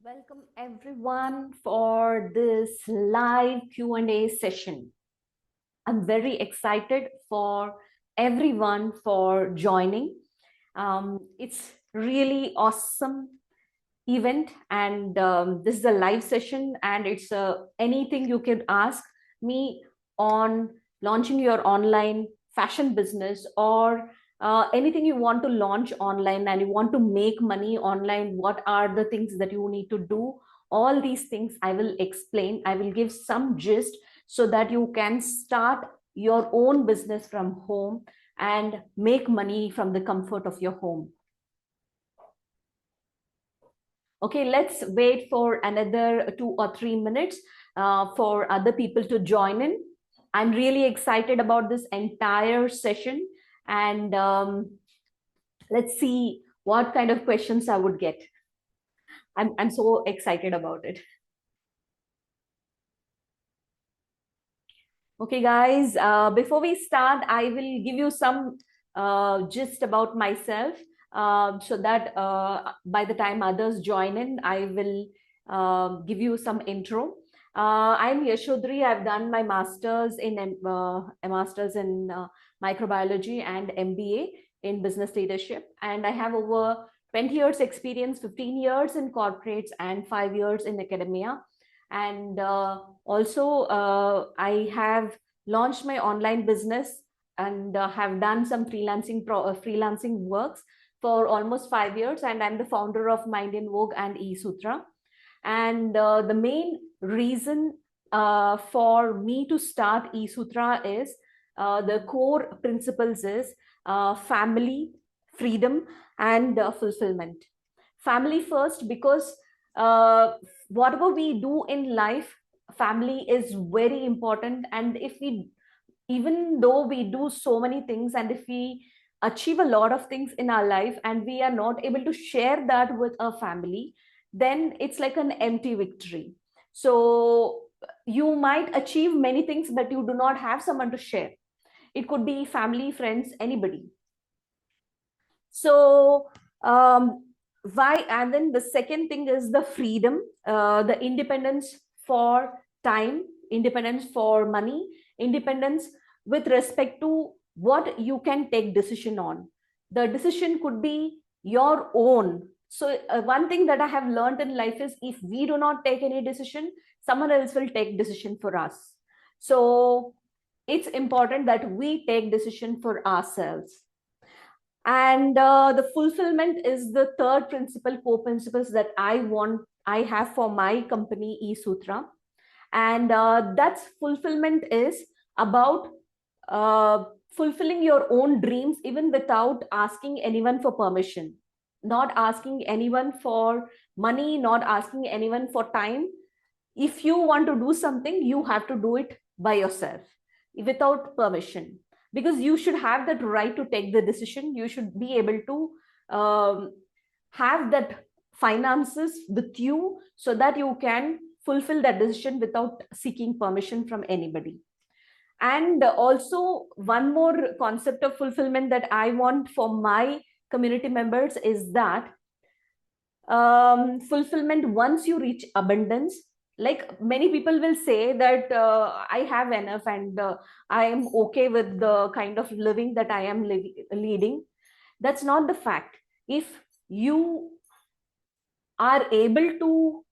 Welcome everyone for this live Q&A session. I'm very excited for everyone for joining. It's really awesome event, and this is a live session, and it's anything you can ask me on launching your online fashion business, or anything you want to launch online and you want to make money online. What are the things that you need to do? All these things I will explain. I will give some gist so that you can start your own business from home and make money from the comfort of your home. Okay, let's wait for another 2 or 3 minutes for other people to join in. I'm really excited about this entire session, and let's see what kind of questions I would get. I'm so excited about it. Okay, guys, before we start, I will give you some gist about myself, so that by the time others join in, I will give you some intro. I'm Yeshodari. I've done my master's in microbiology and MBA in business leadership, and I have over 20 years experience, 15 years in corporates and 5 years in academia. And also, I have launched my online business and have done some freelancing works for almost 5 years. And I'm the founder of Mind in Vogue and eSutra. And the main reason for me to start eSutra is the core principles is family, freedom, and fulfillment. Family first, because whatever we do in life, family is very important. And if we, even though we do so many things, and if we achieve a lot of things in our life and we are not able to share that with our family, then it's like an empty victory. So you might achieve many things, but you do not have someone to share. It could be family, friends, anybody. So why? And then the second thing is the freedom, the independence for time, independence for money, independence with respect to what you can take decision on. The decision could be your own. So one thing that I have learned in life is, if we do not take any decision, someone else will take decision for us. So it's important that we take decision for ourselves. And the fulfillment is the third principle, core principles that I have for my company eSutra. And that's fulfillment is about fulfilling your own dreams even without asking anyone for permission, not asking anyone for money, not asking anyone for time. If you want to do something, you have to do it by yourself without permission, because you should have that right to take the decision. You should be able to have that finances with you so that you can fulfill that decision without seeking permission from anybody. And also, one more concept of fulfillment that I want for my community members is that fulfillment, once you reach abundance, like many people will say that I have enough, and I am okay with the kind of living that I am leading. That's not the fact. If you are able to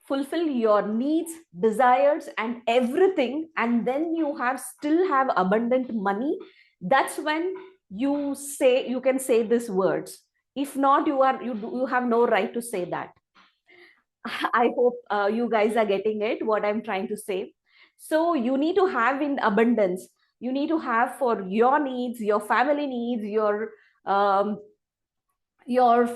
fulfill your needs, desires, and everything, and then you have still have abundant money, that's when you can say these words. If not, you have no right to say that. I hope you guys are getting it, what I'm trying to say. So you need to have in abundance. You need to have for your needs, your family needs, um, your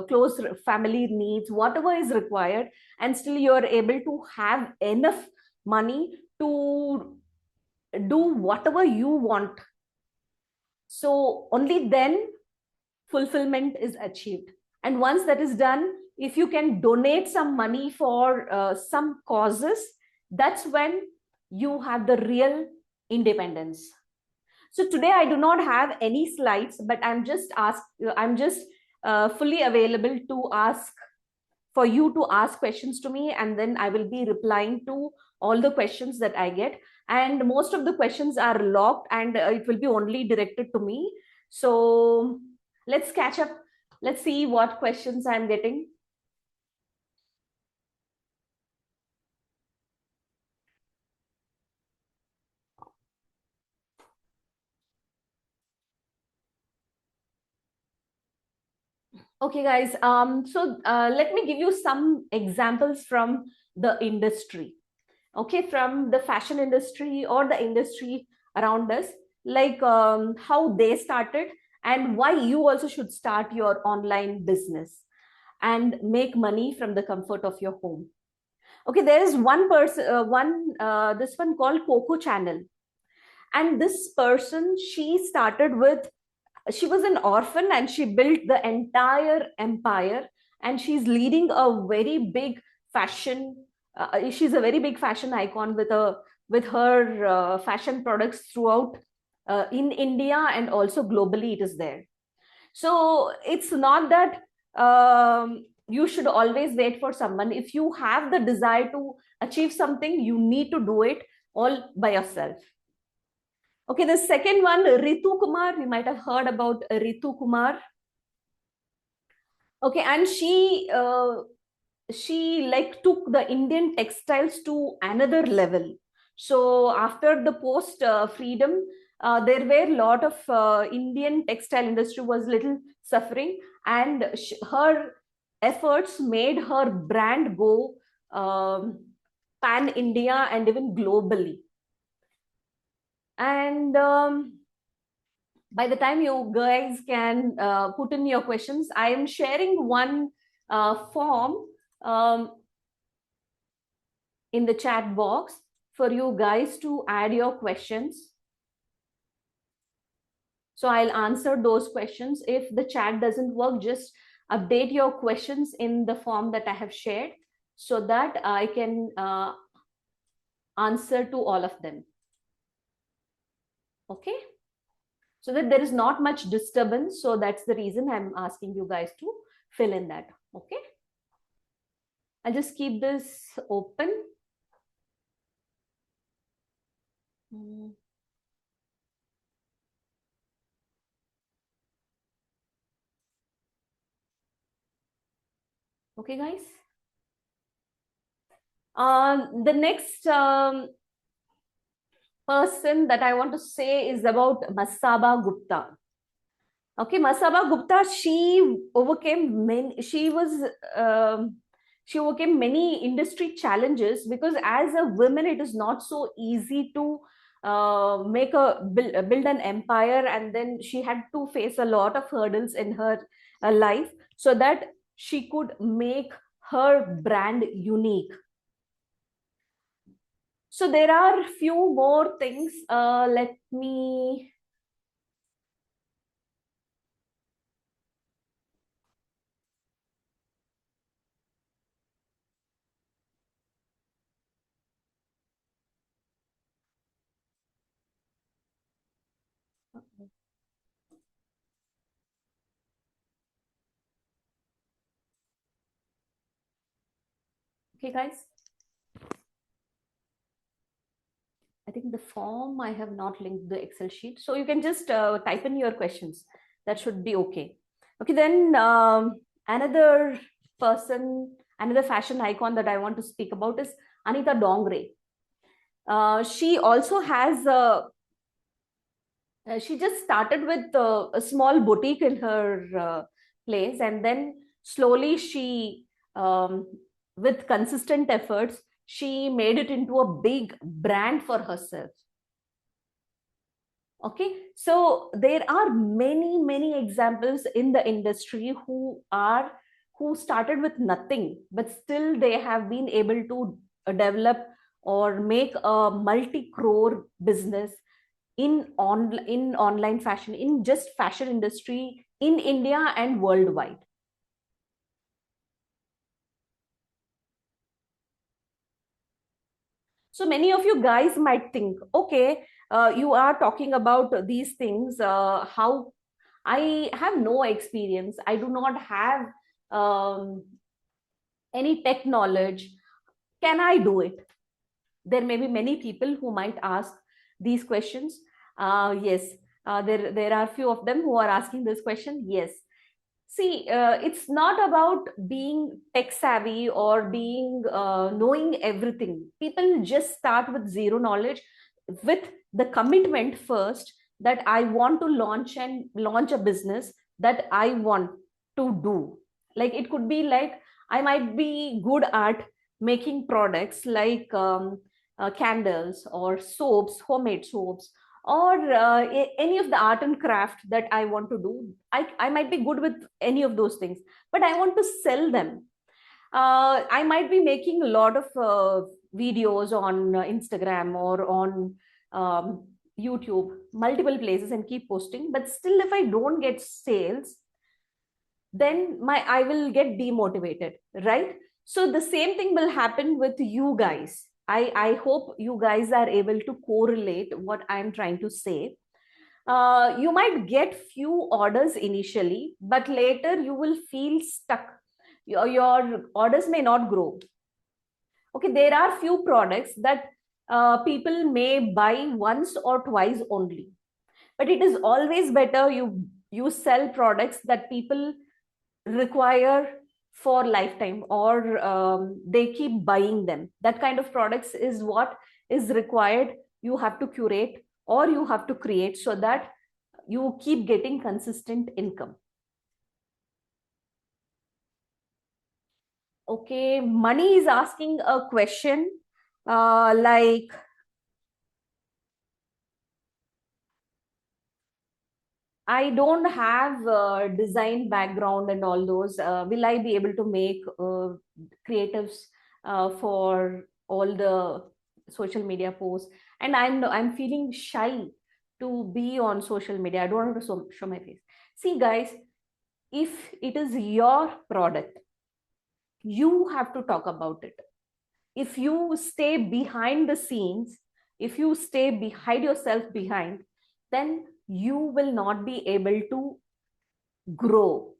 close family needs, whatever is required, and still you're able to have enough money to do whatever you want. So only then fulfillment is achieved. And once that is done, if you can donate some money for some causes, that's when you have the real independence. So today I do not have any slides, but I'm just fully available to ask for you to ask questions to me, and then I will be replying to all the questions that I get. And most of the questions are locked, and it will be only directed to me. So let's catch up. Let's see what questions I'm getting. Okay, guys. Let me give you some examples from the industry. Okay, from the fashion industry or the industry around us, like how they started and why you also should start your online business and make money from the comfort of your home. Okay, there is one person, this one called Coco Channel, and this person, she was an orphan and she built the entire empire, and she's leading a very big fashion she's a very big fashion icon with her fashion products throughout in India, and also globally it is there. So it's not that you should always wait for someone. If you have the desire to achieve something, you need to do it all by yourself. Okay, the second one, Ritu Kumar. You might have heard about Ritu Kumar. Okay, and she like took the Indian textiles to another level. So after the post freedom, there were a lot of Indian textile industry was little suffering, and her efforts made her brand go pan India and even globally. And by the time you guys can put in your questions, I am sharing one form in the chat box for you guys to add your questions. So I'll answer those questions. If the chat doesn't work, just update your questions in the form that I have shared so that I can answer to all of them. Okay? So that there is not much disturbance. So that's the reason I'm asking you guys to fill in that. Okay? I'll just keep this open. Okay, guys. The next person that I want to say is about Masaba Gupta. Okay, Masaba Gupta, she overcame many. She overcame many industry challenges, because as a woman, it is not so easy to build an empire, and then she had to face a lot of hurdles in her life so that she could make her brand unique. So there are few more things. Let me. Okay, guys. I think the form, I have not linked the Excel sheet. So you can just type in your questions. That should be okay. Okay, then another person, another fashion icon that I want to speak about is Anita Dongre. She also has she just started with a small boutique in her place, and then slowly she, with consistent efforts, she made it into a big brand for herself. Okay, so there are many examples in the industry who started with nothing, but still they have been able to develop or make a multi-crore business in online fashion, in just fashion industry in India and worldwide. So many of you guys might think, okay, you are talking about these things. How I have no experience. I do not have any tech knowledge? Can I do it? There may be many people who might ask these questions. Yes, there are few of them who are asking this question. Yes. See, it's not about being tech savvy or being knowing everything. People just start with zero knowledge, with the commitment first that I want to launch a business that I want to do. Like it could be like I might be good at making products like candles or soaps, homemade soaps, or any of the art and craft that I want to do. I might be good with any of those things, but I want to sell them. I might be making a lot of videos on Instagram or on um, YouTube, multiple places, and keep posting. But still, if I don't get sales, then I will get demotivated, right? So the same thing will happen with you guys. I hope you guys are able to correlate what I'm trying to say. You might get few orders initially, but later you will feel stuck. Your orders may not grow. Okay, there are few products that people may buy once or twice only, but it is always better you sell products that people require for lifetime, or they keep buying them. That kind of products is what is required. You have to curate or you have to create so that you keep getting consistent income. Okay, money is asking a question like, I don't have design background and all those. Will I be able to make creatives for all the social media posts? And I'm feeling shy to be on social media. I don't want to show my face. See, guys, if it is your product, you have to talk about it. If you stay behind the scenes, if you stay hide yourself behind, then you will not be able to grow.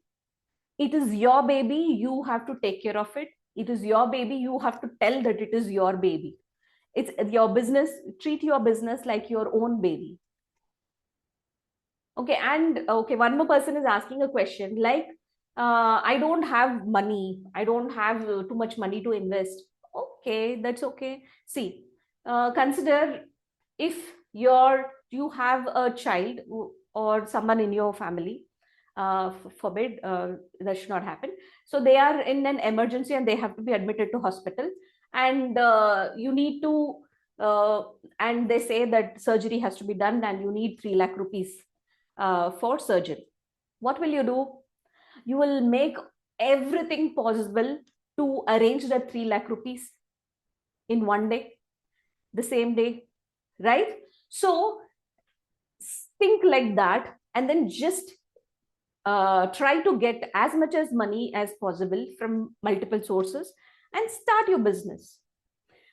It is your baby, you have to take care of it. It is your baby, you have to tell that it is your baby. It's your business. Treat your business like your own baby. Okay, and okay, one more person is asking a question like, I don't have money, I don't have too much money to invest. Okay, that's okay. See, consider if you have a child or someone in your family, forbid, that should not happen. So they are in an emergency and they have to be admitted to hospital, and you need to and they say that surgery has to be done and you need 3 lakh rupees for surgery. What will you do? You will make everything possible to arrange that 3 lakh rupees in one day, the same day, right? So think like that, and then just try to get as much as money as possible from multiple sources and start your business.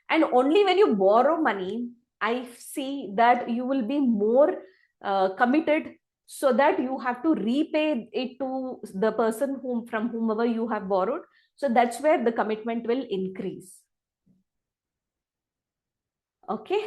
And only when you borrow money, I see that you will be more committed, so that you have to repay it to the person from whomever you have borrowed. So that's where the commitment will increase. Okay,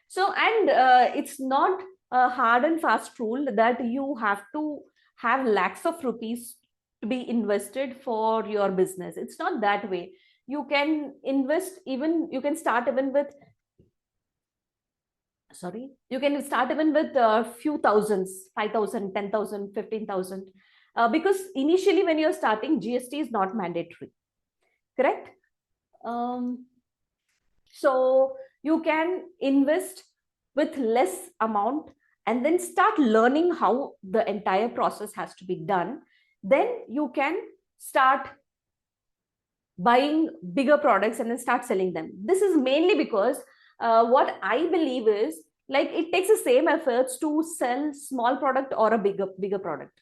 so and it's not a hard and fast rule that you have to have lakhs of rupees to be invested for your business. It's not that way. You can invest, even you can start even with, sorry, you can start even with a few thousands, 5,000, 10,000, 15,000, because initially when you're starting, GST is not mandatory, correct? So you can invest with less amount and then start learning how the entire process has to be done. Then you can start buying bigger products and then start selling them. This is mainly because what I believe is, like, it takes the same efforts to sell small product or a bigger product.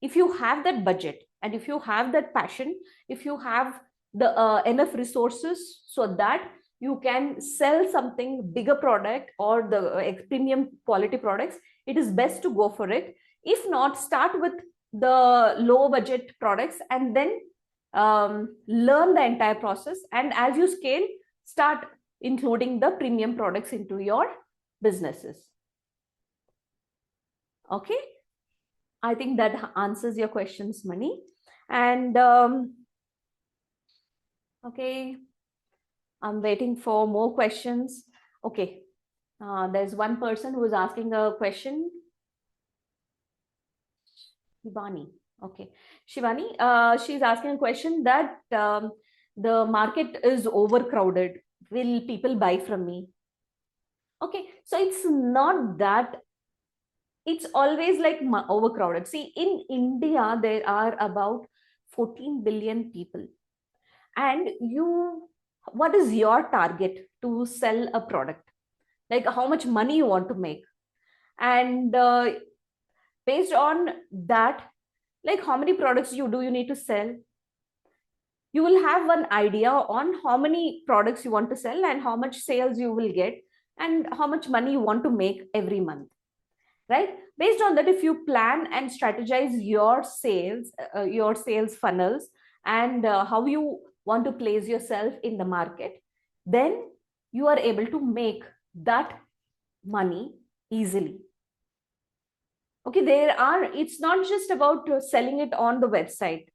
If you have that budget and if you have that passion, if you have the enough resources so that you can sell something bigger product or the premium quality products, it is best to go for it. If not, start with the low budget products and then learn the entire process, and as you scale, start including the premium products into your businesses. Okay, I think that answers your questions, Mani. And okay, I'm waiting for more questions. Okay, there's one person who is asking a question. Shivani. Okay, Shivani, she's asking a question that the market is overcrowded. Will people buy from me? Okay, so it's not that. It's always like overcrowded. See, in India, there are about 14 billion people. And what is your target to sell a product? Like how much money you want to make? And based on that, like how many products you need to sell, you will have one idea on how many products you want to sell and how much sales you will get and how much money you want to make every month, right? Based on that, if you plan and strategize your sales funnels, and how you want to place yourself in the market, then you are able to make that money easily. Okay, it's not just about selling it on the website.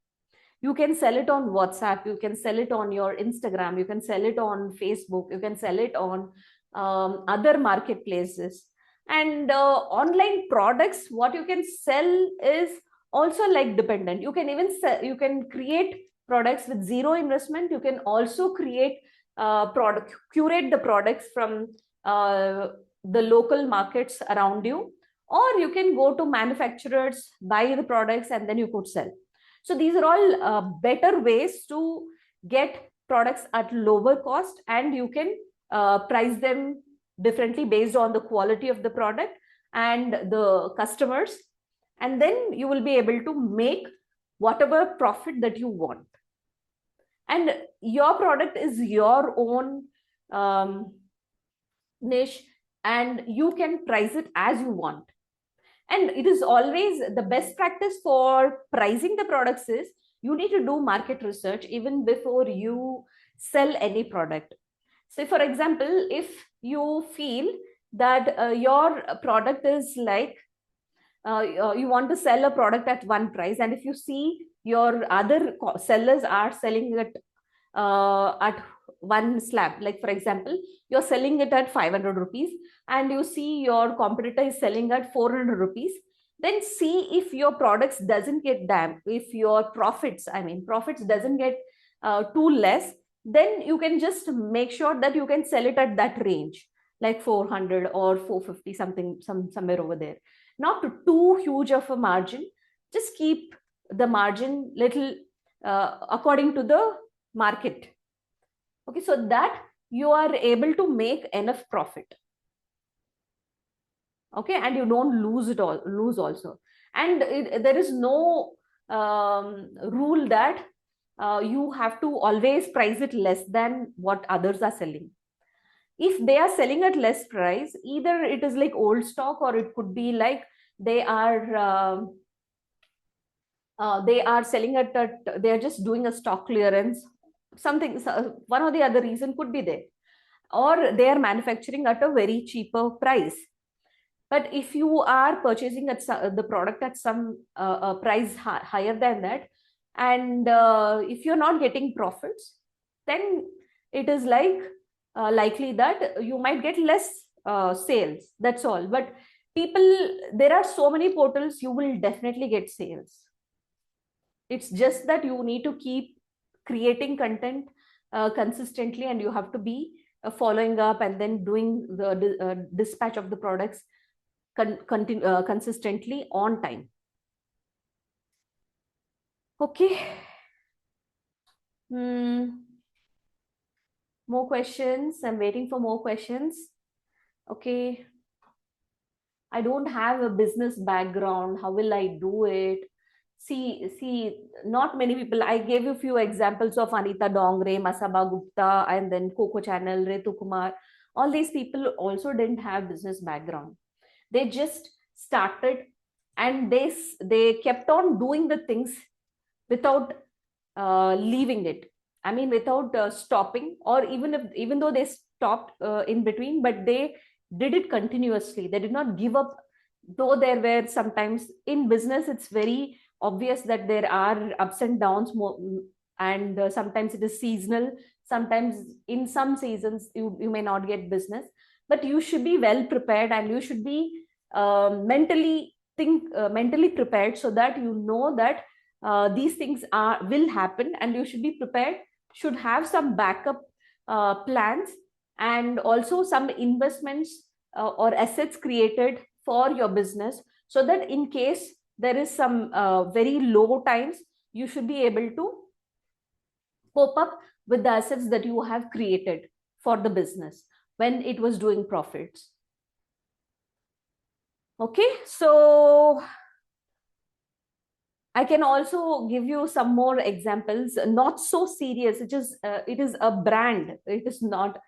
You can sell it on WhatsApp, you can sell it on your Instagram, you can sell it on Facebook, you can sell it on other marketplaces. And online products, what you can sell is also like dependent. You can even you can create products with zero investment. You can also create curate the products from the local markets around you, or you can go to manufacturers, buy the products, and then you could sell. So these are all better ways to get products at lower cost, and you can price them differently based on the quality of the product and the customers. And then you will be able to make whatever profit that you want. And your product is your own niche, and you can price it as you want. And it is always the best practice for pricing the products is you need to do market research even before you sell any product. So for example, if you feel that your product is like you want to sell a product at one price, and if you see your other sellers are selling it at one slab, like for example, you're selling it at 500 rupees and you see your competitor is selling at 400 rupees, then see if your products doesn't get damp, if your profits doesn't get too less, then you can just make sure that you can sell it at that range, like 400 or 450, somewhere over there. Not too huge of a margin, just keep the margin little according to the market. Okay, so that you are able to make enough profit. Okay, and you don't lose also. And there is no rule that you have to always price it less than what others are selling. If they are selling at less price, either it is like old stock, or it could be like they are selling they are just doing a stock clearance, something. One or the other reason could be there, or they are manufacturing at a very cheaper price. But if you are purchasing the product at some price higher than that, and if you're not getting profits, then it is like likely that you might get less sales. That's all. But there are so many portals, you will definitely get sales. It's just that you need to keep creating content consistently, and you have to be following up and then doing the dispatch of the products consistently on time. Okay. More questions. I'm waiting for more questions. Okay. I don't have a business background. How will I do it? See, not many people. I gave you a few examples of Anita Dongre, Masaba Gupta, and then Coco Channel, Ritu Kumar. All these people also didn't have business background. They just started, and they kept on doing the things without leaving it. I mean, without stopping, or even though they stopped in between, but they did it continuously. They did not give up, though there were sometimes in business, it's very obvious that there are ups and downs more, and sometimes it is seasonal. Sometimes in some seasons you may not get business, but you should be well prepared, and you should be mentally prepared, so that you know that these things will happen, and you should be prepared, should have some backup plans, and also some investments or assets created for your business, so that in case there is some very low times, you should be able to cope up with the assets that you have created for the business when it was doing profits. Okay, so I can also give you some more examples. Not so serious. It is a brand. It is not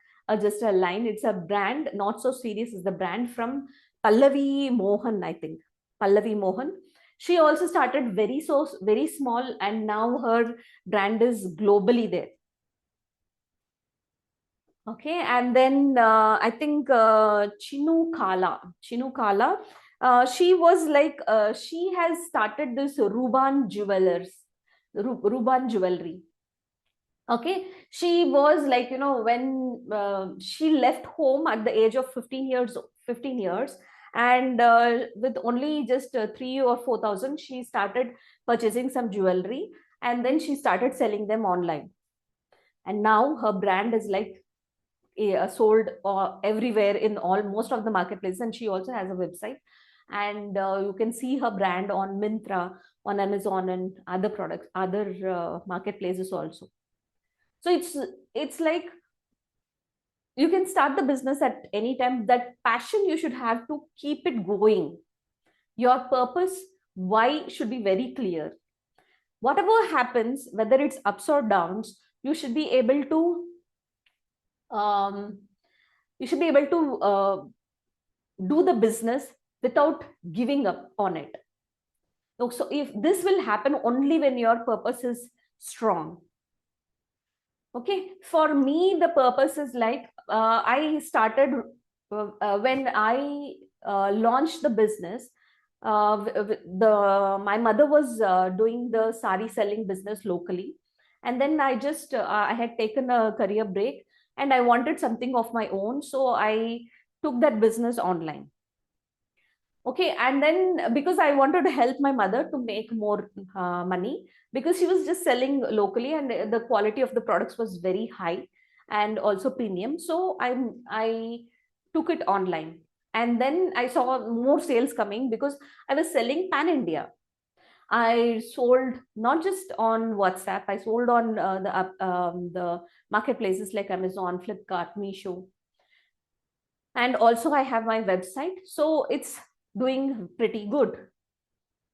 just a line. It's a brand. Not so serious is the brand from Pallavi Mohan, I think. Pallavi Mohan. She also started very small, and now her brand is globally there. Okay, and then I think Chinu Kala, she was like, she has started this Ruban Jewelry. Okay, she was like, when she left home at the age of 15 years, and with only just 3 or 4,000, she started purchasing some jewelry, and then she started selling them online. And now her brand is like sold everywhere in most of the marketplaces, and she also has a website, and you can see her brand on Myntra, on Amazon, and other marketplaces also. So it's like you can start the business at any time. That passion, you should have to keep it going. Your purpose why should be very clear. Whatever happens, whether it's ups or downs, you should be able to um, do the business without giving up on it. So if this will happen only when your purpose is strong. Okay, for me, the purpose is like, I started when I launched the business. My mother was doing the sari selling business locally, and then I had taken a career break, and I wanted something of my own, so I took that business online. Okay, and then because I wanted to help my mother to make more money, because she was just selling locally, and the quality of the products was very high and also premium, so I took it online. And then I saw more sales coming because I was selling pan India. I sold not just on WhatsApp, I sold on the marketplaces like Amazon, Flipkart, Meesho, and also I have my website, so it's doing pretty good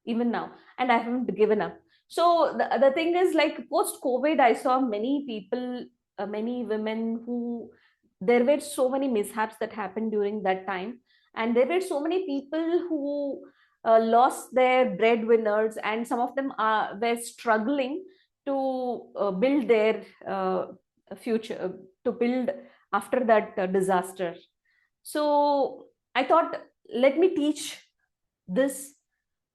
even now, and I haven't given up. So the thing is, like, post COVID, I saw many people, many women who, there were so many mishaps that happened during that time, and there were so many people who lost their breadwinners, and some of them were struggling to build their future, to build after that disaster. So I thought, let me teach this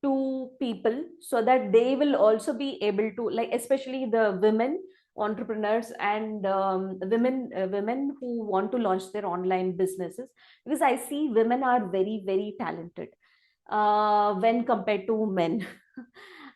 to people, so that they will also be able to, like, especially the women entrepreneurs, and women who want to launch their online businesses, because I see women are very, very talented when compared to men.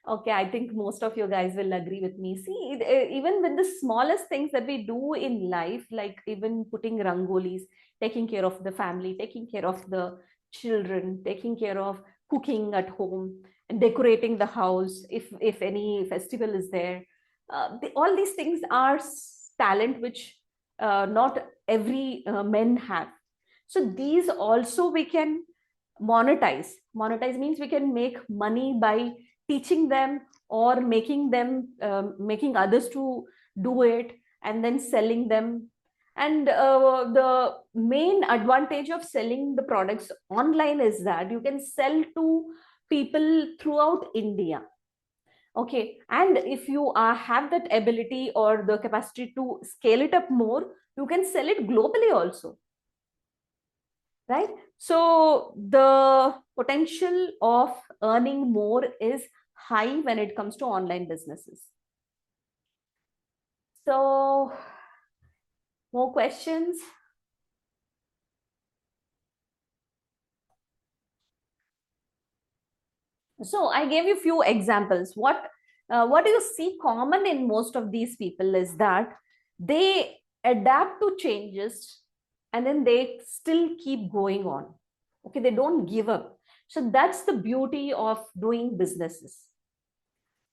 Okay, I think most of you guys will agree with me. See, even with the smallest things that we do in life, like even putting rangolis, taking care of the family, taking care of the children, taking care of cooking at home, and decorating the house if any festival is there. All these things are talent which not every men have. So these also we can monetize. Monetize means we can make money by teaching them, or making others to do it, and then selling them. And the main advantage of selling the products online is that you can sell to people throughout India. Okay, and if you have that ability or the capacity to scale it up more, you can sell it globally also, right? So the potential of earning more is high when it comes to online businesses. So more questions? So I gave you a few examples. What you see common in most of these people is that they adapt to changes and then they still keep going on. Okay, they don't give up. So that's the beauty of doing businesses.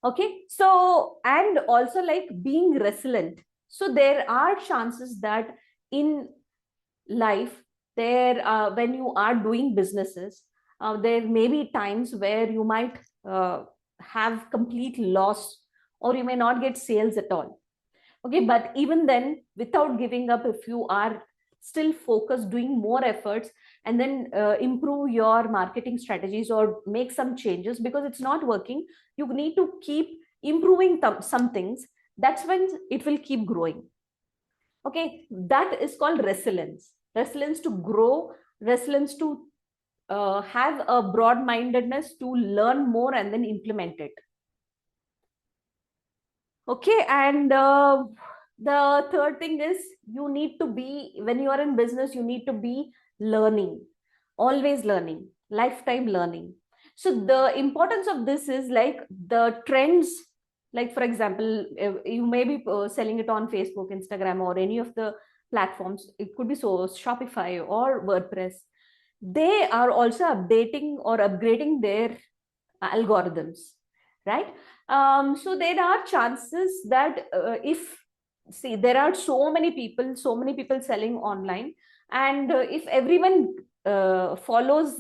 Okay, so and also like being resilient. So there are chances that in life there when you are doing businesses, there may be times where you might have complete loss, or you may not get sales at all. Okay, but even then, without giving up, if you are still focused, doing more efforts, and then improve your marketing strategies or make some changes because it's not working, you need to keep improving some things. That's when it will keep growing. Okay, that is called resilience. Resilience to grow, resilience to have a broad mindedness to learn more and then implement it. Okay, and the third thing is, you need to be, when you are in business, you need to be learning, always learning, lifetime learning. So the importance of this is like the trends, like for example, you may be selling it on Facebook, Instagram, or any of the platforms. It could be so Shopify or WordPress. They are also updating or upgrading their algorithms, right? So there are chances that if, see, there are so many people selling online, and if everyone follows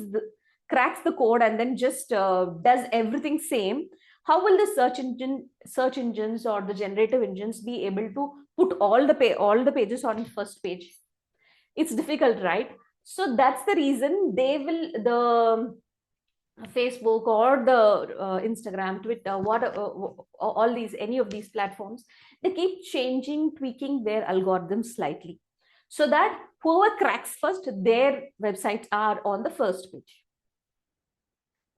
cracks the code and then just does everything same, how will the search engines or the generative engines be able to put all the pages on first page? It's difficult, right? So that's the reason they will, the Facebook or the Instagram, Twitter, all these, any of these platforms, they keep changing, tweaking their algorithms slightly, so that whoever cracks first, their websites are on the first page.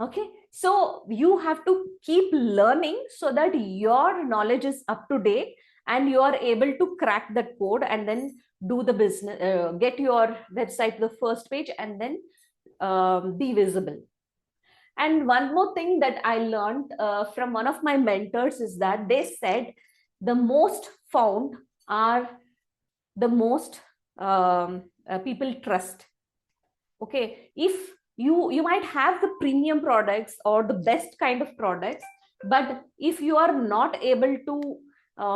Okay, so you have to keep learning so that your knowledge is up to date and you are able to crack that code and then do the business, get your website to the first page and then be visible. And one more thing that I learned from one of my mentors is that they said the most found are the most people trust. Okay, if you might have the premium products or the best kind of products, but if you are not able to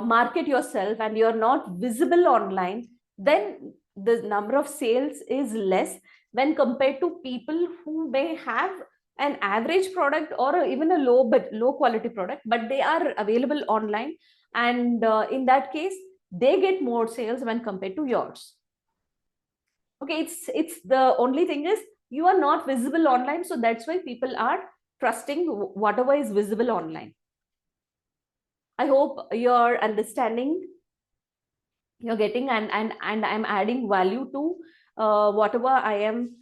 market yourself and you're not visible online, then the number of sales is less when compared to people who may have an average product or even a low quality product, but they are available online, and in that case they get more sales when compared to yours. Okay, it's the only thing is you are not visible online, so that's why people are trusting whatever is visible online. I hope you're understanding, you're getting, and I'm adding value to whatever I am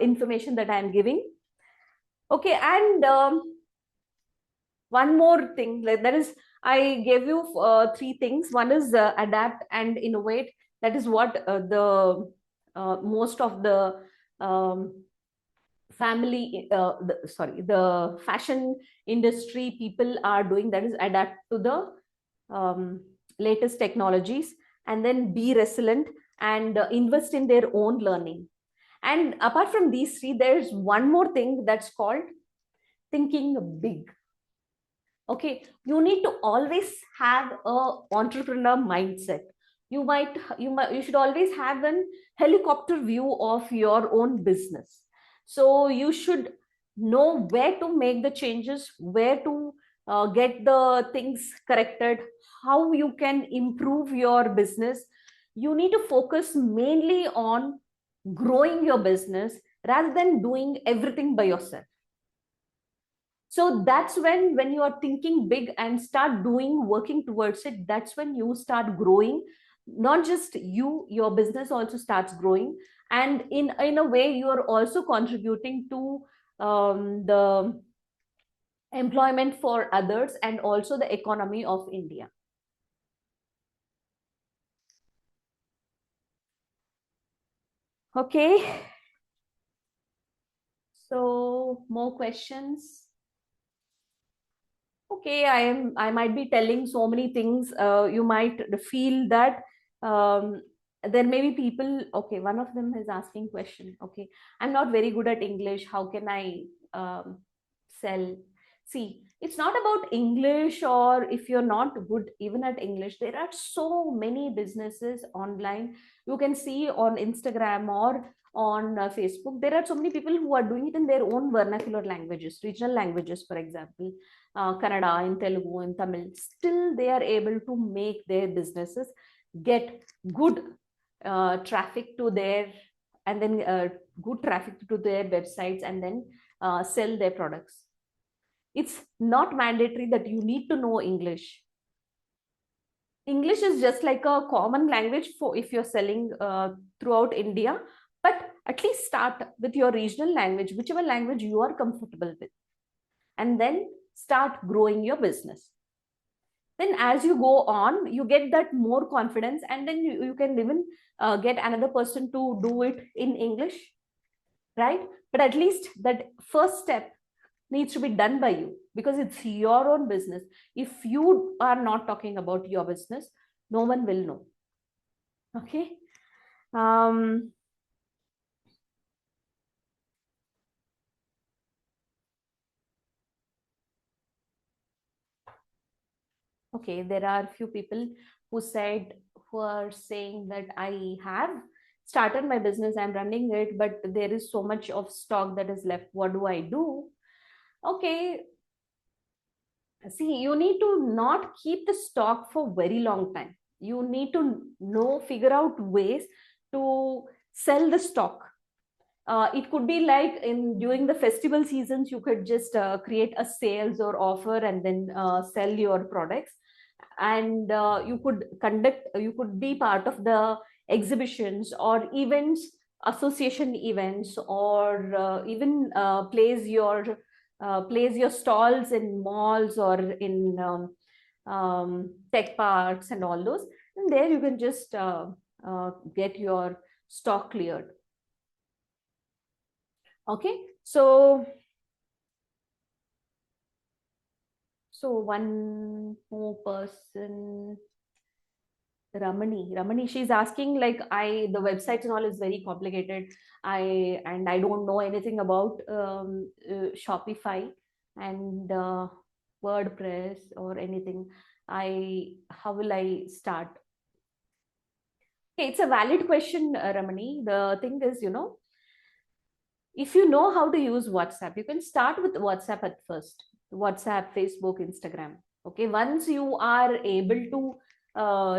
information that I'm giving. Okay, and one more thing, like, that is, I gave you three things. One is adapt and innovate. That is what the most of the um, the fashion industry people are doing, that is adapt to the latest technologies, and then be resilient and invest in their own learning. And apart from these three, there's one more thing that's called thinking big. Okay, you need to always have a entrepreneur mindset. You should always have an helicopter view of your own business. So you should know where to make the changes, where to get the things corrected, how you can improve your business. You need to focus mainly on growing your business rather than doing everything by yourself. So that's when you are thinking big and start doing, working towards it, that's when you start growing. Not just you, your business also starts growing, and in a way you are also contributing to the employment for others and also the economy of India. Okay, so more questions. Okay, I might be telling so many things. You might feel that there may be people. Okay, one of them is asking question. Okay, I'm not very good at English. How can I sell? See, it's not about English, or if you're not good even at English. There are so many businesses online. You can see on Instagram or on Facebook. There are so many people who are doing it in their own vernacular languages, regional languages, for example, Kannada, in Telugu, in Tamil. Still, they are able to make their businesses get good traffic to their, and then good traffic to their websites, and then sell their products. It's not mandatory that you need to know English. English is just like a common language for if you're selling throughout India, but at least start with your regional language, whichever language you are comfortable with, and then start growing your business. Then as you go on, you get that more confidence, and then you can even get another person to do it in English, right? But at least that first step needs to be done by you, because it's your own business. If you are not talking about your business, no one will know. Okay. um okay, there are a few people who said, who are saying that I have started my business, I'm running it, but there is so much of stock that is left, what do I do? Okay, see, you need to not keep the stock for very long time. You need to know, figure out ways to sell the stock. It could be like in during the festival seasons, you could just create a sales or offer, and then sell your products. And you could be part of the exhibitions or events, association events, or even place your stalls in malls or in tech parks and all those. And there you can just get your stock cleared. Okay, so one more person, Ramani, she's asking, like, the websites and all is very complicated. I don't know anything about Shopify and WordPress or anything. How will I start? Okay, it's a valid question, Ramani. The thing is, if you know how to use WhatsApp, you can start with WhatsApp at first. WhatsApp, Facebook, Instagram. Okay, once you are able to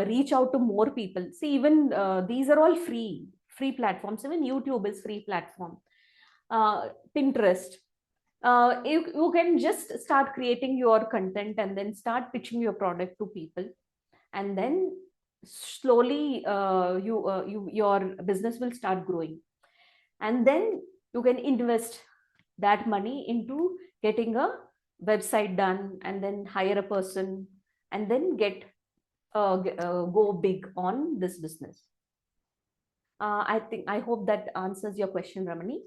reach out to more people, see, even these are all free platforms. Even YouTube is free platform. Pinterest. You can just start creating your content and then start pitching your product to people, and then slowly your business will start growing, and then you can invest that money into getting a website done, and then hire a person, and then go big on this business. I hope that answers your question, Ramani.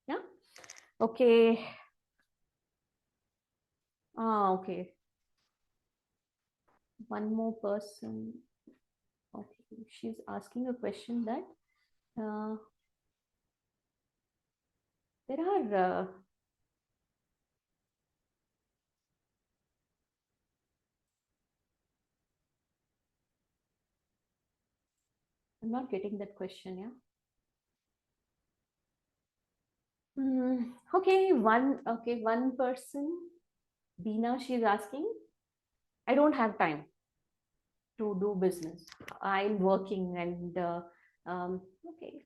Yeah. Okay. Okay, one more person. Okay, she's asking a question that uh, there are I'm not getting that question. Yeah. One person, Dina, she's asking, I don't have time to do business. I'm working, and okay.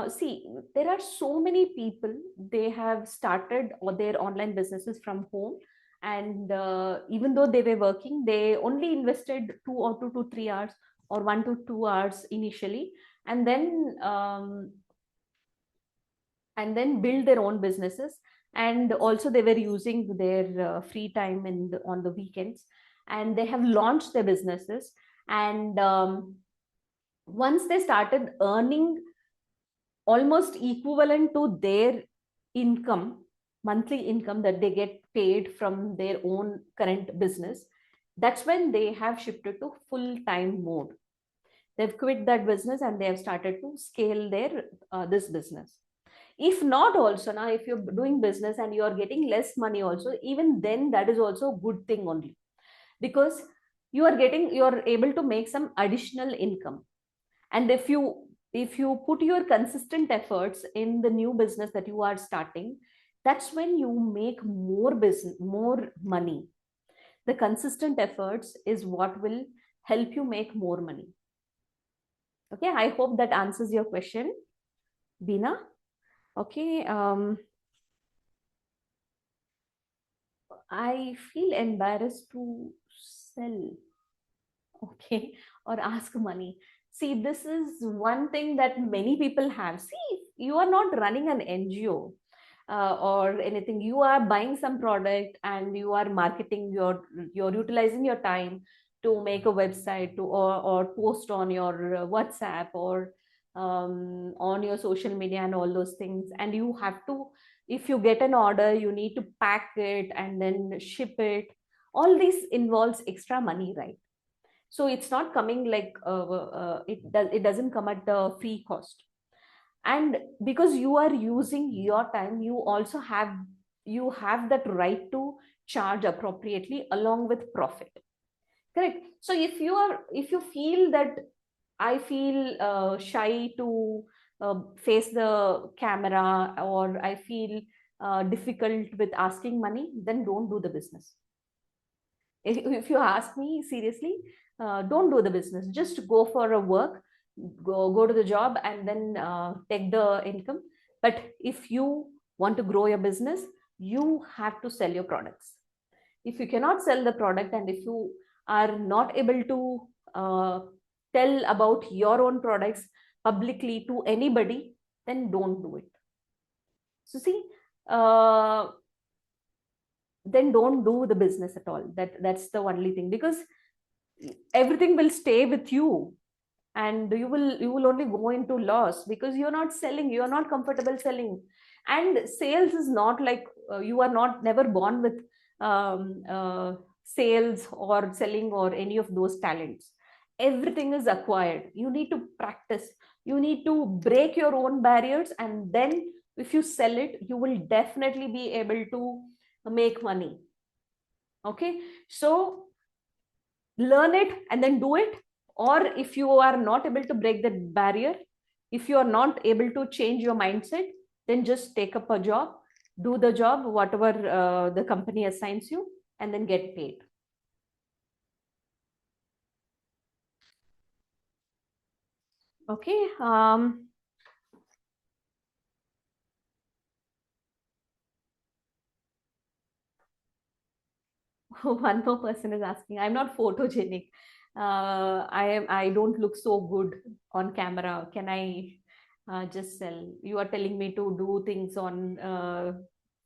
See, there are so many people, they have started or their online businesses from home, And even though they were working, they only invested 2 to 3 hours or 1 to 2 hours initially, and then build their own businesses. And also they were using their free time on the weekends, and they have launched their businesses. And once they started earning almost equivalent to their income, monthly income that they get paid from their own current business, that's when they have shifted to full time mode. They've quit that business and they have started to scale their this business. If not, also now, if you're doing business and you're getting less money also, even then that is also a good thing only, because you're able to make some additional income. And if you put your consistent efforts in the new business that you are starting, that's when you make more money. The consistent efforts is what will help you make more money. Okay, I hope that answers your question, Bina. Okay, I feel embarrassed to sell, okay, or ask money. See, this is one thing that many people have. See, you are not running an NGO or anything. You are buying some product and you are marketing. You're utilizing your time to make a website or post on your WhatsApp or on your social media and all those things. And you have to, if you get an order, you need to pack it and then ship it. All this involves extra money, right? So it's not coming like it doesn't come at the free cost. And because you are using your time, you have that right to charge appropriately along with profit. Correct. So if you feel that I feel shy to face the camera, or I feel difficult with asking money, then don't do the business. If you ask me seriously, don't do the business. Just go for a work, go to the job, and then take the income. But if you want to grow your business, you have to sell your products. If you cannot sell the product, and if you are not able to tell about your own products publicly to anybody, then don't do it. So see, uh, then don't do the business at all. That's the only thing, because everything will stay with you, and you will only go into loss because you're not selling, you're not comfortable selling. And sales is not like you are not never born with sales or selling or any of those talents. Everything is acquired. You need to practice, you need to break your own barriers, and then if you sell it, you will definitely be able to make money. Okay, so learn it and then do it. Or if you are not able to break that barrier, if you are not able to change your mindset, then just take up a job, do the job whatever the company assigns you, and then get paid. Okay, one more person is asking, I'm not photogenic, I don't look so good on camera, can I just sell? You are telling me to do things on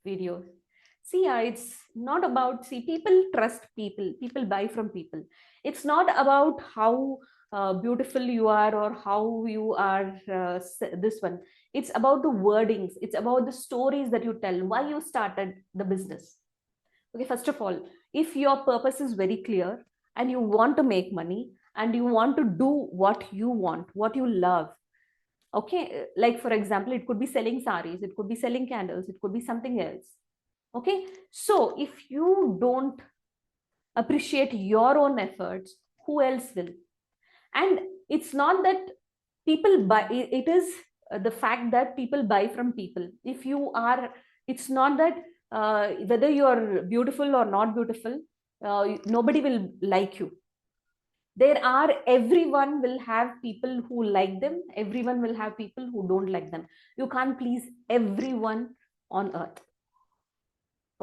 videos. See, it's not about, see, people trust people, people buy from people. It's not about how beautiful you are or how you are this one. It's about the wordings, it's about the stories that you tell, why you started the business. Okay, first of all, if your purpose is very clear and you want to make money and you want to do what you want, what you love, okay, like for example, it could be selling saris, it could be selling candles, it could be something else. Okay, so if you don't appreciate your own efforts, who else will? And it's not that people buy, it is the fact that people buy from people. If you are, it's not that whether you're beautiful or not beautiful, nobody will like you. There are, everyone will have people who like them, everyone will have people who don't like them. You can't please everyone on earth.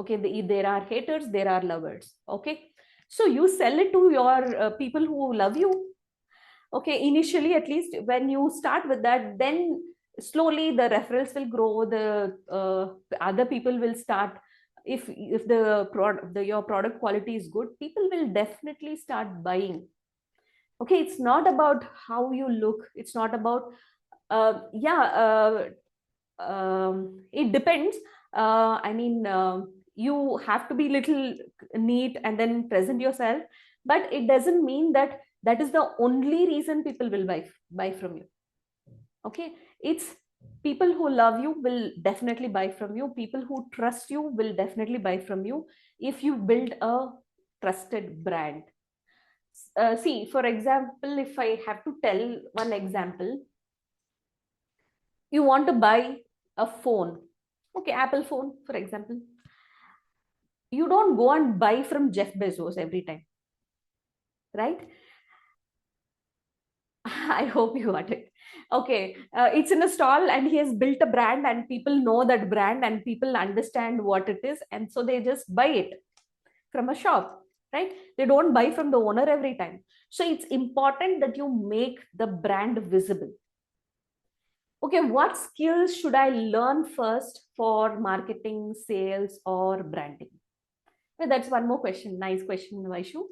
Okay, there are haters, there are lovers. Okay, so you sell it to your people who love you. Okay, initially, at least when you start with that, then slowly the referrals will grow, the other people will start. If the product, your product quality is good, people will definitely start buying. Okay, it's not about how you look, it's not about yeah, it depends. I mean, you have to be little neat and then present yourself, but it doesn't mean that that is the only reason people will buy from you. Okay, it's people who love you will definitely buy from you. People who trust you will definitely buy from you if you build a trusted brand. See, for example, if I have to tell one example, you want to buy a phone, okay, Apple phone, for example. You don't go and buy from Jeff Bezos every time, right? I hope you got it. Okay, it's in a stall and he has built a brand and people know that brand and people understand what it is, and so they just buy it from a shop, right? They don't buy from the owner every time. So it's important that you make the brand visible. Okay, what skills should I learn first for marketing, sales, or branding? Well, that's one more question. Nice question, Vaishu.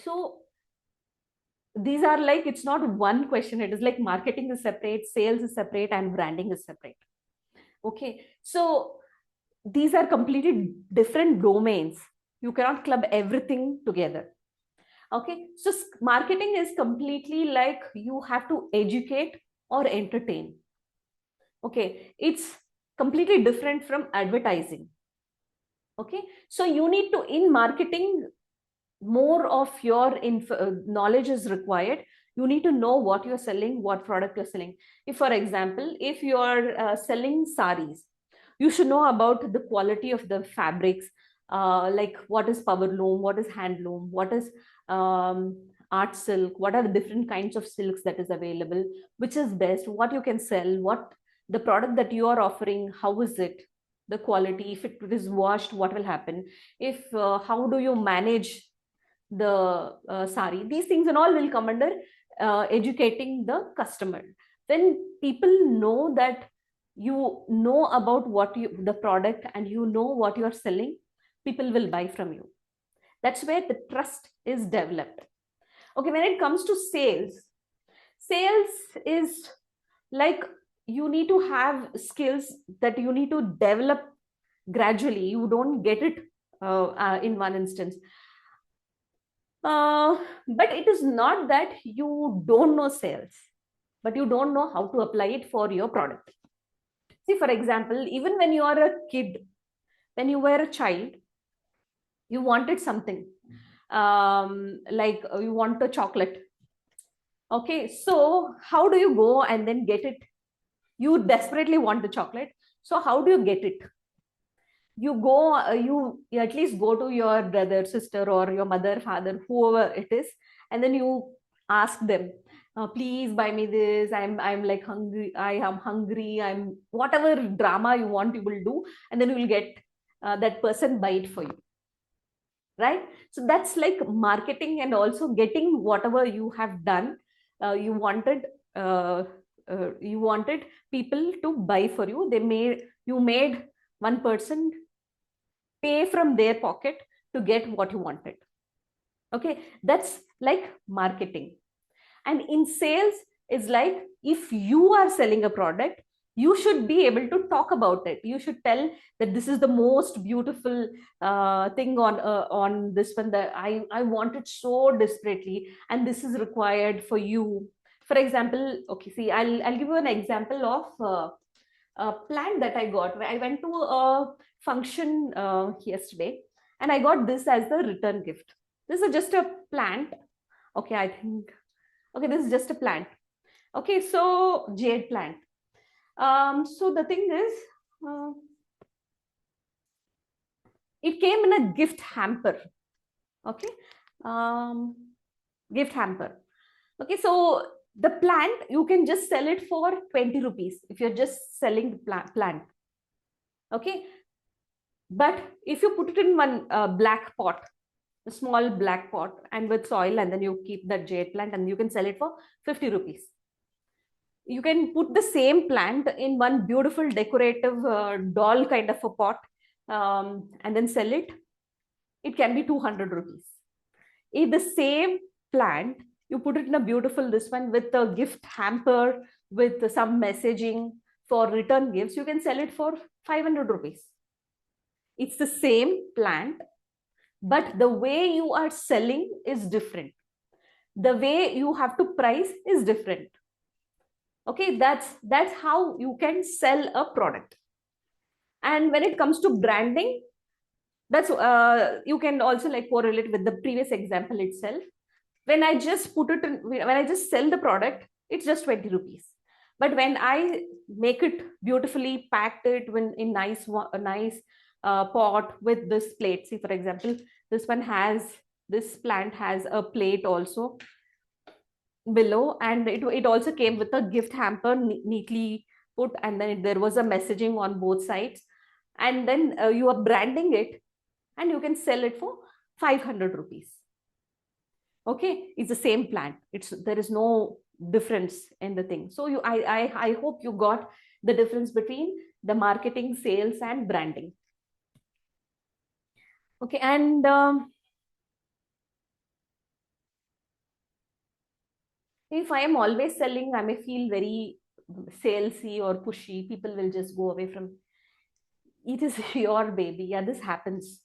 So these are like, it's not one question. It is like marketing is separate, sales is separate, and branding is separate. Okay, so these are completely different domains. You cannot club everything together. Okay, so marketing is completely like you have to educate or entertain. Okay, it's completely different from advertising. Okay, so you need to, in marketing, more of your knowledge is required. You need to know what you're selling, what product you're selling. If, for example, if you're selling saris, you should know about the quality of the fabrics, like what is power loom, what is handloom, what is art silk, what are the different kinds of silks that is available, which is best, what you can sell, what the product that you are offering, how is it, the quality, if it is washed, what will happen, if how do you manage the sari. These things and all will come under educating the customer. When people know that you know about what you, the product, and you know what you're selling, people will buy from you. That's where the trust is developed. Okay, when it comes to sales, sales is like you need to have skills that you need to develop gradually. You don't get it in one instance. But it is not that you don't know sales, but you don't know how to apply it for your product. See, for example, even when you are a kid, when you were a child, you wanted something, like you want a chocolate. Okay, so how do you go and then get it? You desperately want the chocolate. So how do you get it? You go, you at least go to your brother, sister, or your mother, father, whoever it is, and then you ask them, please buy me this. I'm like hungry. I am hungry. I'm whatever drama you want, you will do, and then you will get that person buy it for you, right? So that's like marketing and also getting whatever you have done. You wanted. You wanted people to buy for you. You made one person pay from their pocket to get what you wanted. Okay, that's like marketing. And in sales is like, if you are selling a product, you should be able to talk about it. You should tell that this is the most beautiful thing on this one, that I want it so desperately, and this is required for you. For example, okay, see, I'll give you an example of a plant that I got. I went to a function yesterday, and I got this as the return gift. This is just a plant. Okay, I think, okay, this is just a plant. Okay, so jade plant. So the thing is, it came in a gift hamper. Okay, gift hamper. Okay, so the plant, you can just sell it for 20 rupees if you're just selling the plant. Okay, But if you put it in one black pot, a small black pot, and with soil, and then you keep that jade plant, and you can sell it for 50 rupees. You can put the same plant in one beautiful decorative doll kind of a pot, and then sell it. It can be 200 rupees. If the same plant, you put it in a beautiful this one with a gift hamper with some messaging for return gifts, you can sell it for 500 rupees. It's the same plant, but the way you are selling is different. The way you have to price is different. Okay, that's how you can sell a product. And when it comes to branding, that's you can also like correlate with the previous example itself. When I just put it in, when I just sell the product, it's just 20 rupees. But when I make it beautifully, packed it in nice, a nice pot with this plate. See, for example, this plant has a plate also below, and it also came with a gift hamper neatly put, and then there was a messaging on both sides. And then you are branding it, and you can sell it for 500 rupees. Okay, it's the same plant. There is no difference in the thing. So I hope you got the difference between the marketing, sales, and branding. Okay, and if I am always selling, I may feel very salesy or pushy. People will just go away from it. Is your baby. Yeah, this happens.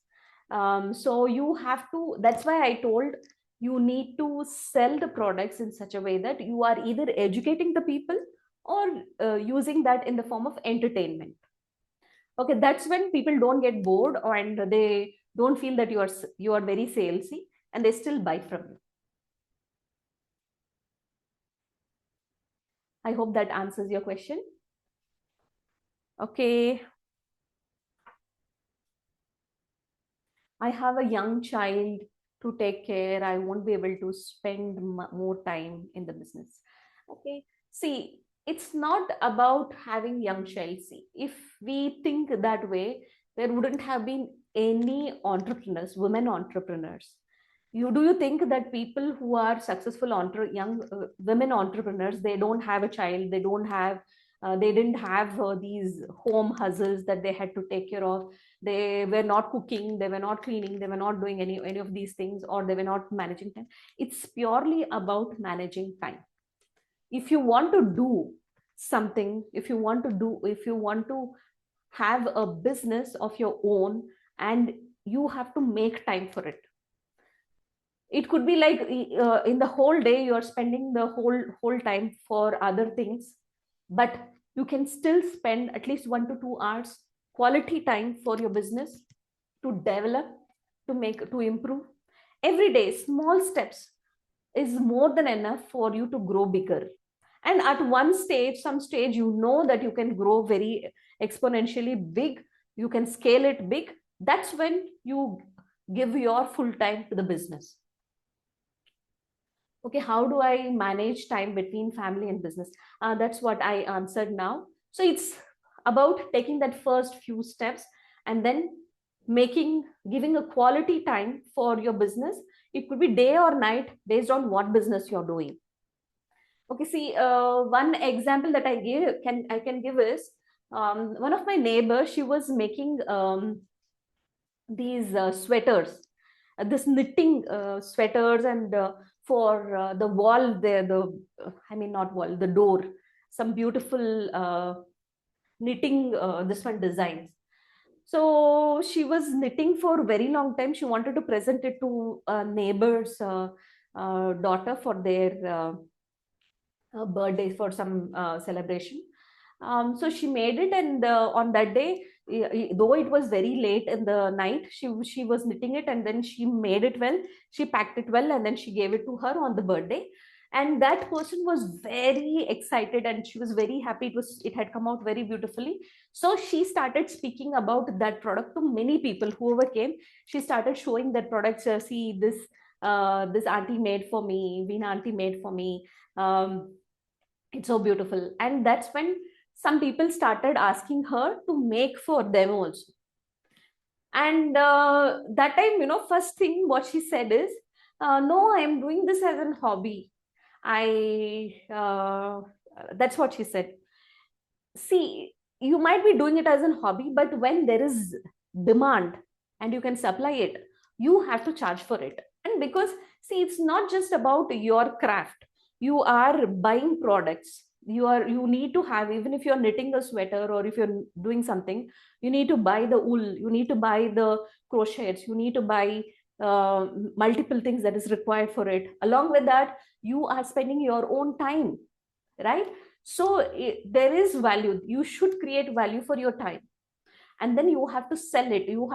So you have to, that's why I told you need to sell the products in such a way that you are either educating the people or using that in the form of entertainment. Okay, that's when people don't get bored, and they don't feel that you are very salesy, and they still buy from you. I hope that answers your question. Okay. I have a young child to take care. I won't be able to spend more time in the business. Okay. See, it's not about having young child. See, if we think that way, there wouldn't have been any entrepreneurs, women entrepreneurs. Do you think that people who are successful young women entrepreneurs, they don't have a child, they didn't have these home hustles that they had to take care of? They were not cooking, they were not cleaning, they were not doing any of these things, or they were not managing time. It's purely about managing time. If you want to do something, if you want to have a business of your own, and you have to make time for it. It could be like in the whole day you are spending the whole time for other things, but you can still spend at least 1 to 2 hours quality time for your business, to develop, to improve. Every day small steps is more than enough for you to grow bigger. And at some stage, you know that you can grow very exponentially big, you can scale it big. That's when you give your full time to the business. Okay, how do I manage time between family and business? That's what I answered now. So it's about taking that first few steps, and then giving a quality time for your business. It could be day or night based on what business you're doing. Okay, see, one example that I can give is, one of my neighbors, she was making these sweaters, this knitting sweaters, and for the wall there, I mean, not wall, the door, some beautiful knitting this one designs. So she was knitting for a very long time. She wanted to present it to a neighbor's daughter for their birthday, for some celebration. So she made it, and on that day, though it was very late in the night, she was knitting it, and then she made it well. She packed it well, and then she gave it to her on the birthday. And that person was very excited, and she was very happy. It had come out very beautifully. So she started speaking about that product to many people whoever came. She started showing that products. See, this auntie made for me, Veena auntie made for me. It's so beautiful. And that's when some people started asking her to make for them also. And that time, first thing what she said is, no, I am doing this as a hobby. That's what she said. See, you might be doing it as a hobby, but when there is demand and you can supply it, you have to charge for it. And because, see, it's not just about your craft. You are buying products. You need to have, even if you're knitting a sweater or if you're doing something, you need to buy the wool, you need to buy the crochets, you need to buy uh, multiple things that is required for it. Along with that, you are spending your own time, right? So there is value. You should create value for your time, and then you have to sell it. You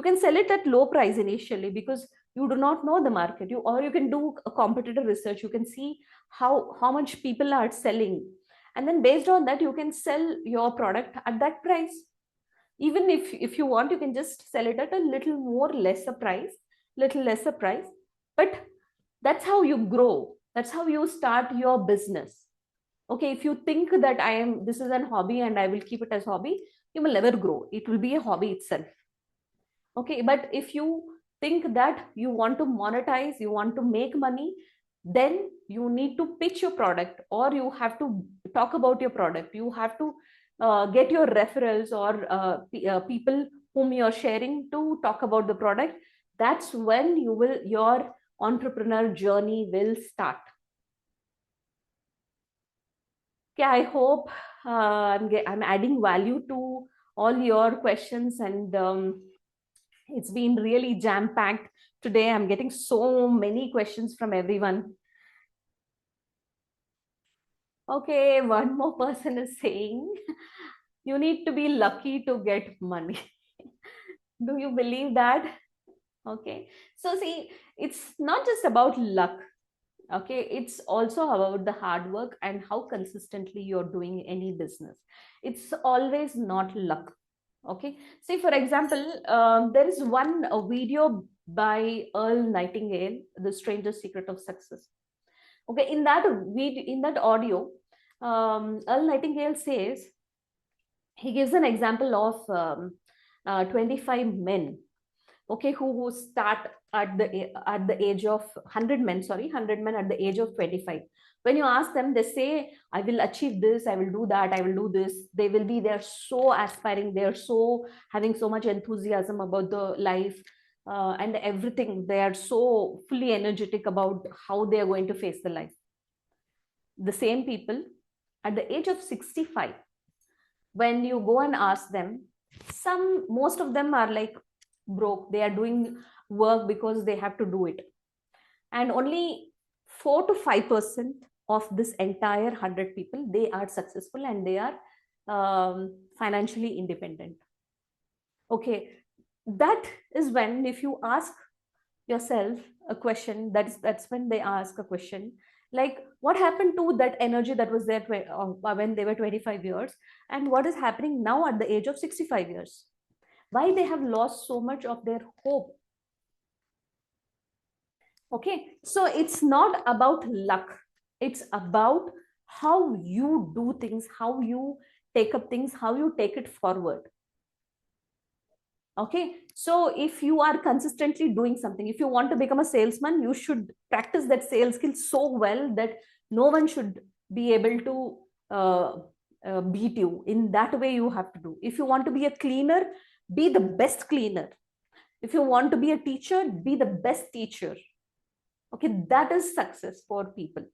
can sell it at low price initially, because you do not know the market. You can do a competitor research. You can see how much people are selling, and then based on that you can sell your product at that price. Even if you want, you can just sell it at a little lesser price. But that's how you grow. That's how you start your business. Okay, if you think that this is an hobby and I will keep it as hobby, you will never grow. It will be a hobby itself. Okay, but if you think that you want to monetize, you want to make money, then you need to pitch your product, or you have to talk about your product. You have to get your referrals, or people whom you're sharing to talk about the product. That's when your entrepreneur journey will start. Okay, I hope I'm adding value to all your questions, and it's been really jam packed today. I'm getting so many questions from everyone. Okay, one more person is saying, you need to be lucky to get money. Do you believe that? Okay, so see, it's not just about luck. Okay, it's also about the hard work and how consistently you're doing any business. It's always not luck. Okay, see, for example, there is one a video by Earl Nightingale, The Stranger's Secret of Success. Okay, in that video, in that audio, Earl Nightingale says, he gives an example of 25 men, okay, who start at the age of 100 men, sorry, 100 men at the age of 25. When you ask them, they say, I will achieve this, I will do that, I will do this. They're so aspiring, they're so having so much enthusiasm about the life, and everything. They are so fully energetic about how they are going to face the life. The same people at the age of 65, when you go and ask them, most of them are like broke. They are doing work because they have to do it, and only 4 to 5% of this entire 100 people, they are successful and they are financially independent. Okay, that is when, if you ask yourself a question, that's when they ask a question like, what happened to that energy that was there when they were 25 years, and what is happening now at the age of 65 years? Why they have lost so much of their hope? Okay, so it's not about luck. It's about how you do things, how you take up things, how you take it forward. Okay, so if you are consistently doing something, if you want to become a salesman, you should practice that sales skill so well that no one should be able to beat you. In that way you have to do. If you want to be a cleaner, be the best cleaner. If you want to be a teacher, be the best teacher. Okay, that is success for people.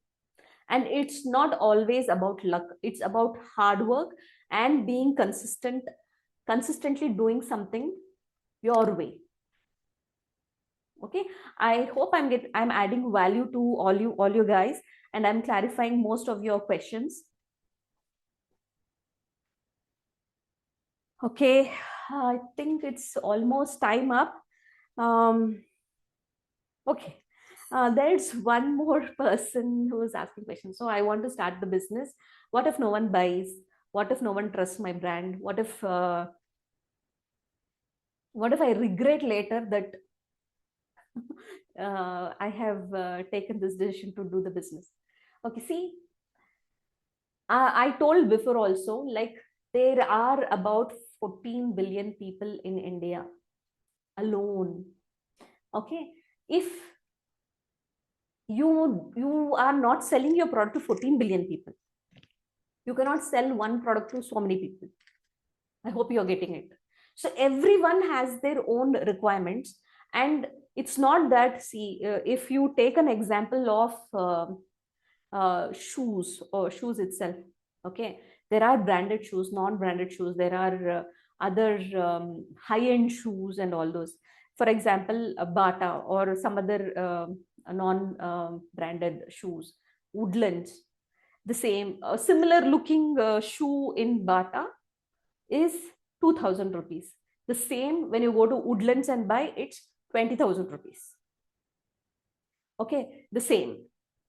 And it's not always about luck. It's about hard work and being consistently doing something your way. Okay, I hope I'm adding value to all you guys, and I'm clarifying most of your questions. Okay, I think it's almost time up. Okay, there's one more person who is asking questions. So I want to start the business. What if no one buys? What if no one trusts my brand? What if I regret later that I have taken this decision to do the business? Okay, see, I told before also, like, there are about 14 billion people in India alone. Okay, if you are not selling your product to 14 billion people, you cannot sell one product to so many people. I hope you're getting it. So everyone has their own requirements, and it's not that, see, if you take an example of shoes or shoes itself, okay, there are branded shoes, non-branded shoes, there are other high-end shoes and all those. For example, Bata or some other non-branded shoes, Woodlands, the same similar looking shoe in Bata is 2000 rupees. The same when you go to Woodlands and buy, it's 20,000 rupees. Okay, the same.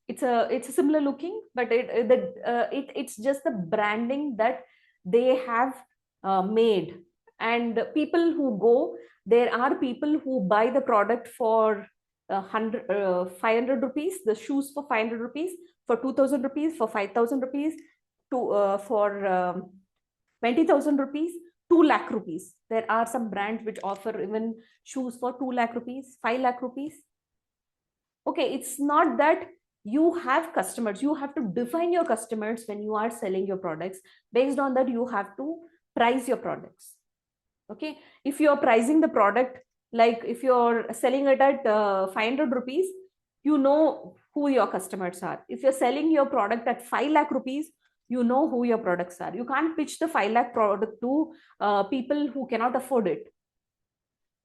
It's a similar looking, but it's just the branding that they have made. And people who go, there are people who buy the product for 500 rupees, the shoes for 500 rupees, for 2000 rupees, for 5000 rupees, for 20,000 rupees, 2 lakh rupees. There are some brands which offer even shoes for 2 lakh rupees, 5 lakh rupees. Okay, it's not that you have customers. You have to define your customers when you are selling your products. Based on that, you have to price your products. Okay, if you're pricing the product, like if you're selling it at 500 rupees, you know who your customers are. If you're selling your product at 5 lakh rupees, you know who your products are. You can't pitch the 5 lakh product to people who cannot afford it.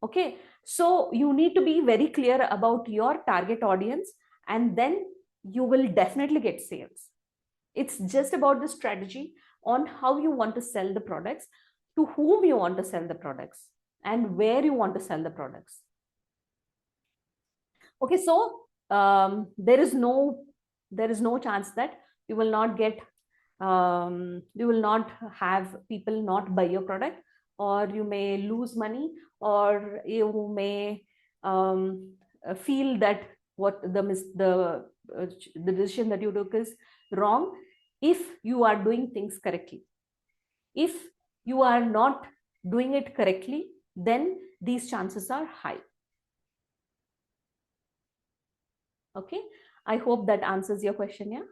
Okay, so you need to be very clear about your target audience, and then you will definitely get sales. It's just about the strategy on how you want to sell the products, to whom you want to sell the products, and where you want to sell the products. Okay, so there is no chance that you will not get you will not have people not buy your product, or you may lose money, or you may feel that what the decision that you took is wrong. If you are doing things correctly, if you are not doing it correctly, then these chances are high. Okay, I hope that answers your question. Yeah.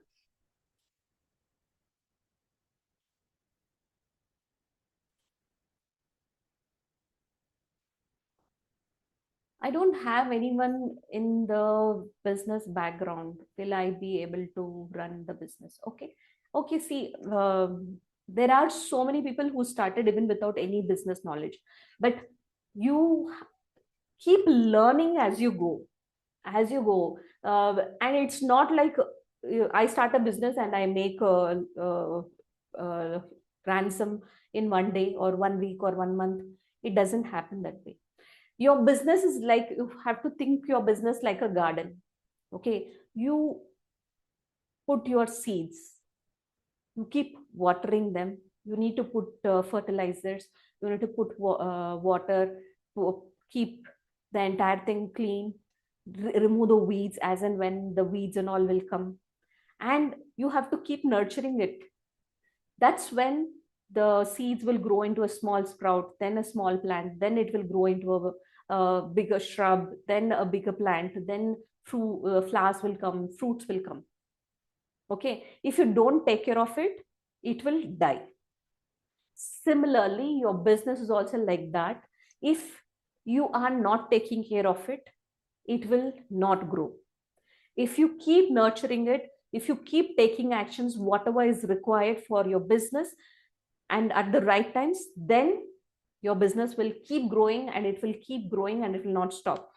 I don't have anyone in the business background. Will I be able to run the business? Okay. Okay. See, there are so many people who started even without any business knowledge, but you keep learning as you go, and it's not like I start a business and I make a ransom in one day or 1 week or 1 month. It doesn't happen that way. Your business is like, you have to think your business like a garden. Okay, you put your seeds, you keep watering them, you need to put fertilizers, you need to put water to keep the entire thing clean, remove the weeds as and when the weeds and all will come, and you have to keep nurturing it. That's when the seeds will grow into a small sprout, then a small plant, then it will grow into a bigger shrub, then a bigger plant, then flowers will come, fruits will come. Okay, if you don't take care of it, it will die. Similarly, your business is also like that. If you are not taking care of it, it will not grow. If you keep nurturing it, if you keep taking actions, whatever is required for your business, and at the right times, then your business will keep growing, and it will keep growing, and it will not stop.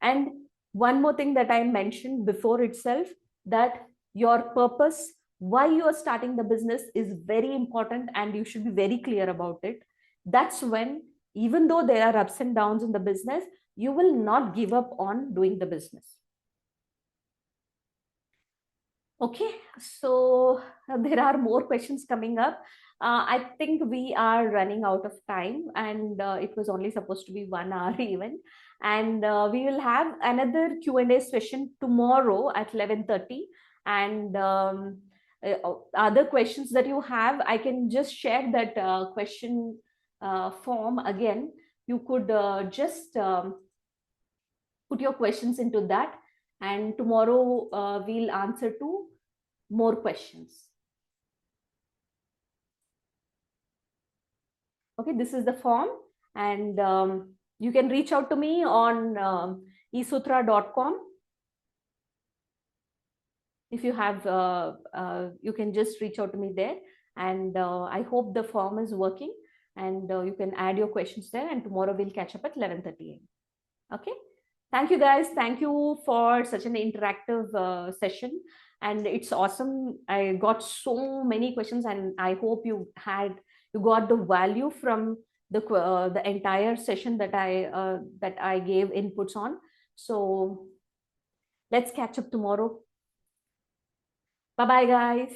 And one more thing that I mentioned before itself, that your purpose, why you are starting the business, is very important, and you should be very clear about it. That's when, even though there are ups and downs in the business, you will not give up on doing the business. Okay, so there are more questions coming up. I think we are running out of time, and it was only supposed to be 1 hour even. And we will have another Q&A session tomorrow at 11:30. And other questions that you have, I can just share that question form again, you could just put your questions into that, and tomorrow we'll answer to more questions. Okay, this is the form, and you can reach out to me on esutra.com. If you have, you can just reach out to me there, and I hope the form is working, and you can add your questions there, and tomorrow we'll catch up at 11:30 a.m. Okay. Thank you guys. Thank you for such an interactive session. And it's awesome. I got so many questions, and I hope you got the value from the entire session that I gave inputs on. So let's catch up tomorrow. Bye bye, guys.